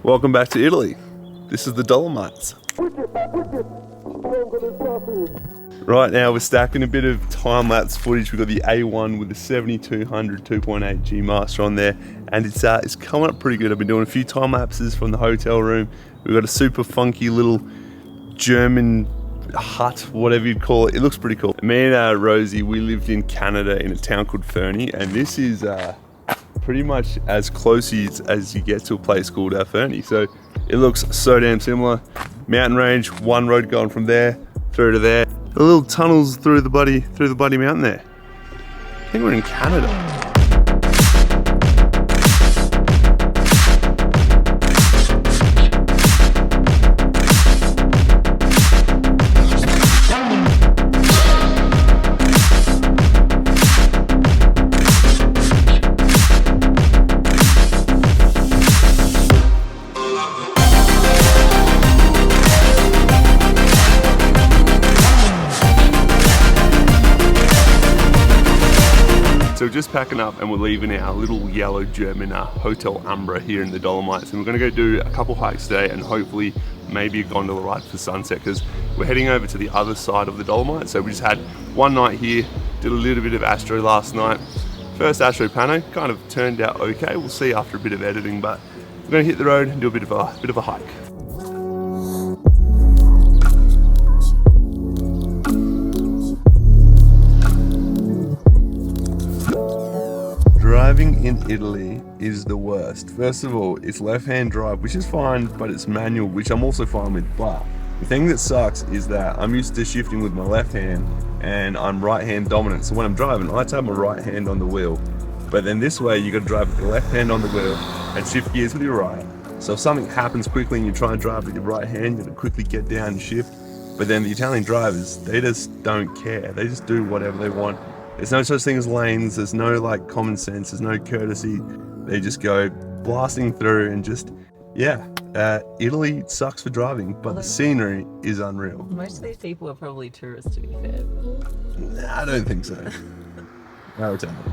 Welcome back to Italy. This is the Dolomites. Right now we're stacking a bit of time-lapse footage. We've got the A1 with the 7200 2.8 G Master on there, and it's coming up pretty good. I've been doing a few time lapses from the hotel room. We've got a super funky little German hut, whatever you'd call it. It looks pretty cool. Me and Rosie, we lived in Canada in a town called Fernie, and this is pretty much as close as you get to a place called Fernie. So it looks so damn similar. Mountain range, one road going from there through to there. The little tunnels through the bloody mountain there. I think we're in Canada. So we're just packing up and we're leaving our little yellow German Hotel Umbra here in the Dolomites, and we're going to go do a couple hikes today and hopefully maybe a gondola ride for sunset, because we're heading over to the other side of the Dolomites. So we just had one night here, did a little bit of astro last night. First astro pano kind of turned out okay. We'll see after a bit of editing, but we're going to hit the road and do a bit of a hike. Driving in Italy is the worst. First of all, it's left-hand drive, which is fine, but it's manual, which I'm also fine with. But the thing that sucks is that I'm used to shifting with my left hand and I'm right-hand dominant. So when I'm driving, I like to have my right hand on the wheel. But then this way, you got to drive with the left hand on the wheel and shift gears with your right. So if something happens quickly and you try and drive with your right hand, you got to quickly get down and shift. But then the Italian drivers, they just don't care. They just do whatever they want. There's no such thing as lanes, there's no like common sense, there's no courtesy. They just go blasting through and just, yeah. Italy sucks for driving, but the scenery is unreal. Most of these people are probably tourists, to be fair. Nah, I don't think so. No, it's Italian.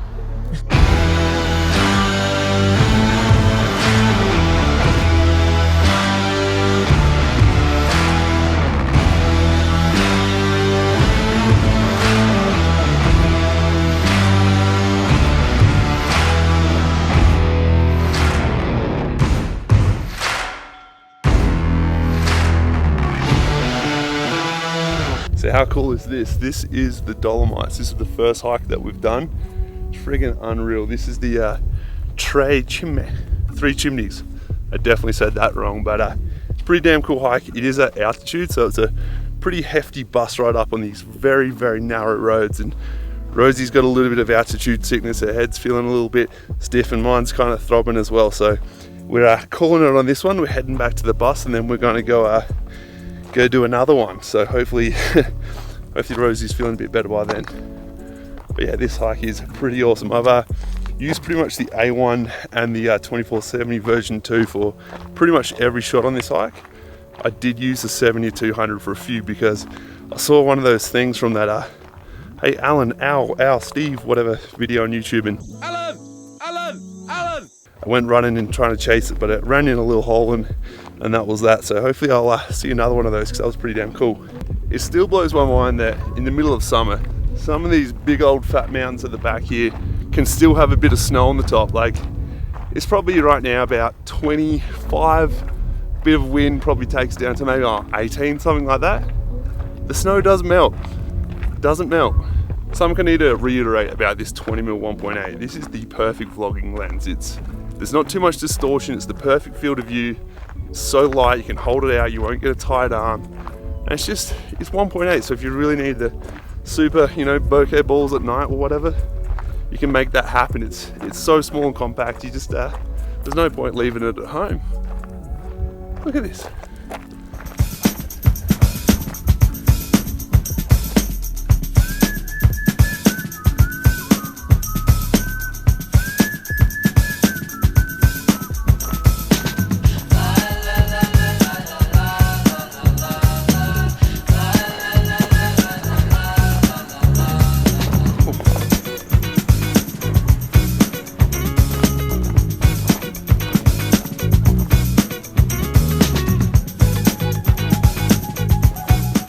So how cool is this? This is the Dolomites. This is the first hike that we've done. It's friggin' unreal. This is the Tre Cime, 3 chimneys. I definitely said that wrong, but it's a pretty damn cool hike. It is at altitude, so it's a pretty hefty bus ride up on these very, very narrow roads. And Rosie's got a little bit of altitude sickness. Her head's feeling a little bit stiff and mine's kind of throbbing as well. So we're calling it on this one. We're heading back to the bus and then we're gonna go do another one. So hopefully Rosie's feeling a bit better by then. But yeah, this hike is pretty awesome. I've used pretty much the A1 and the 2470 version 2 for pretty much every shot on this hike. I did use the 7200 for a few because I saw one of those things from that hey Alan, Steve, whatever video on YouTube, and Alan! I went running and trying to chase it, but it ran in a little hole and that was that. So hopefully I'll see another one of those, because that was pretty damn cool. It still blows my mind that in the middle of summer, some of these big old fat mountains at the back here can still have a bit of snow on the top. Like, it's probably right now about 25, bit of wind probably takes down to maybe 18, something like that. The snow doesn't melt. Someone need to reiterate about this 20mm 1.8. This is the perfect vlogging lens. There's not too much distortion, it's the perfect field of view. It's so light, you can hold it out, you won't get a tired arm. And it's 1.8, so if you really need the super, bokeh balls at night or whatever, you can make that happen. It's so small and compact, you just, there's no point leaving it at home. Look at this.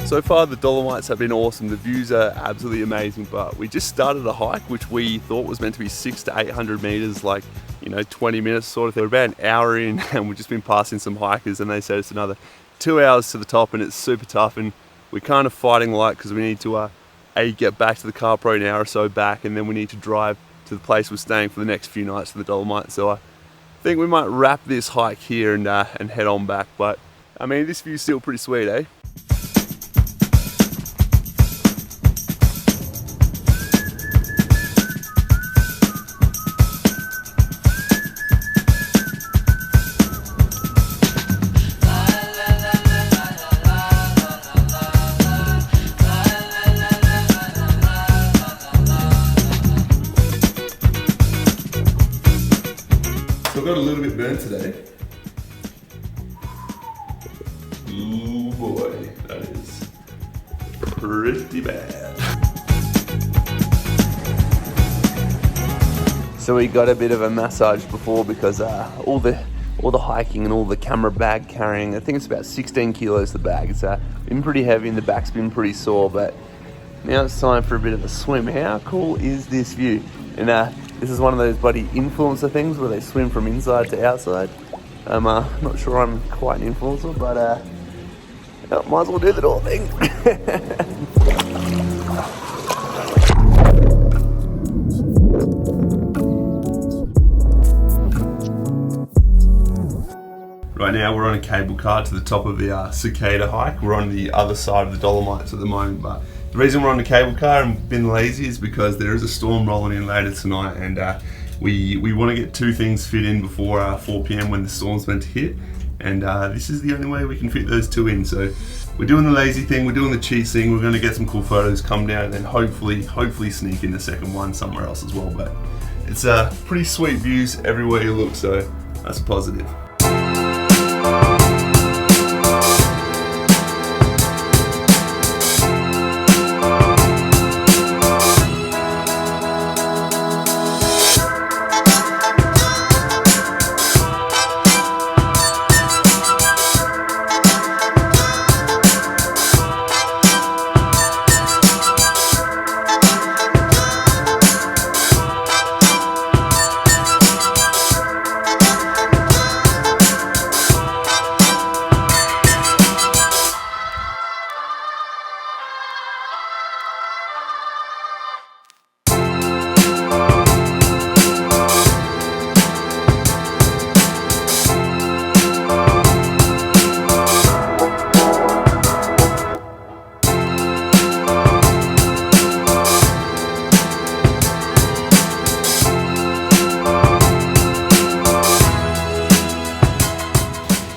So far the Dolomites have been awesome, the views are absolutely amazing, but we just started a hike which we thought was meant to be 600 to 800 meters, like, you know, 20 minutes sort of. We're about an hour in and we've just been passing some hikers and they said it's another 2 hours to the top and it's super tough, and we're kind of fighting light because we need to get back to the car probably an hour or so back, and then we need to drive to the place we're staying for the next few nights to the Dolomites. So I think we might wrap this hike here and head on back, but I mean, this view's still pretty sweet, eh? So I got a little bit burnt today. Ooh boy, that is pretty bad. So we got a bit of a massage before because all the hiking and all the camera bag carrying, I think it's about 16 kilos the bag. It's been pretty heavy and the back's been pretty sore, but now it's time for a bit of a swim. How cool is this view? And this is one of those bloody influencer things where they swim from inside to outside. I'm not sure I'm quite an influencer, but might as well do the whole thing. Right now we're on a cable car to the top of the Seceda hike. We're on the other side of the Dolomites at the moment, but the reason we're on the cable car and been lazy is because there is a storm rolling in later tonight, and we want to get two things fit in before 4 p.m. when the storm's meant to hit, and this is the only way we can fit those two in. So we're doing the lazy thing, we're doing the cheat thing, we're going to get some cool photos, come down, and then hopefully sneak in the second one somewhere else as well. But it's pretty sweet views everywhere you look, so that's a positive.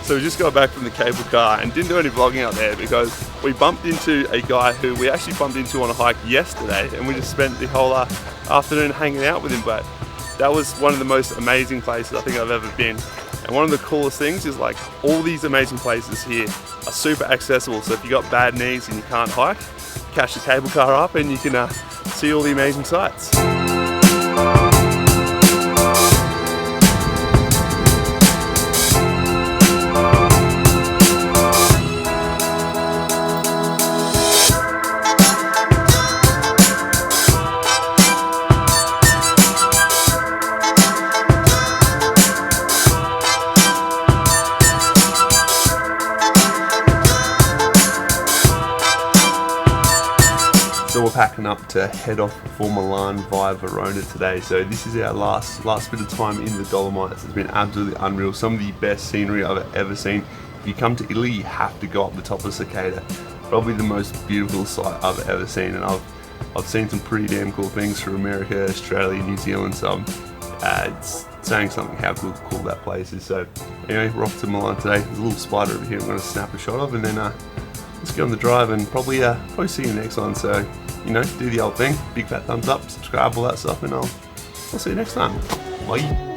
So we just got back from the cable car and didn't do any vlogging out there because we bumped into a guy who we actually bumped into on a hike yesterday, and we just spent the whole afternoon hanging out with him. But that was one of the most amazing places I think I've ever been. And one of the coolest things is, like, all these amazing places here are super accessible. So if you got bad knees and you can't hike, catch the cable car up and you can see all the amazing sights. So we're packing up to head off for Milan via Verona today. So this is our last bit of time in the Dolomites. It's been absolutely unreal. Some of the best scenery I've ever seen. If you come to Italy, you have to go up the top of Seceda. Probably the most beautiful sight I've ever seen, and I've seen some pretty damn cool things from America, Australia, New Zealand. So it's saying something how cool that place is. So anyway, we're off to Milan today. There's a little spider over here I'm going to snap a shot of, and then let's get on the drive and probably see you next one. So, you know, do the old thing, big fat thumbs up, subscribe, all that stuff, and I'll see you next time. Bye.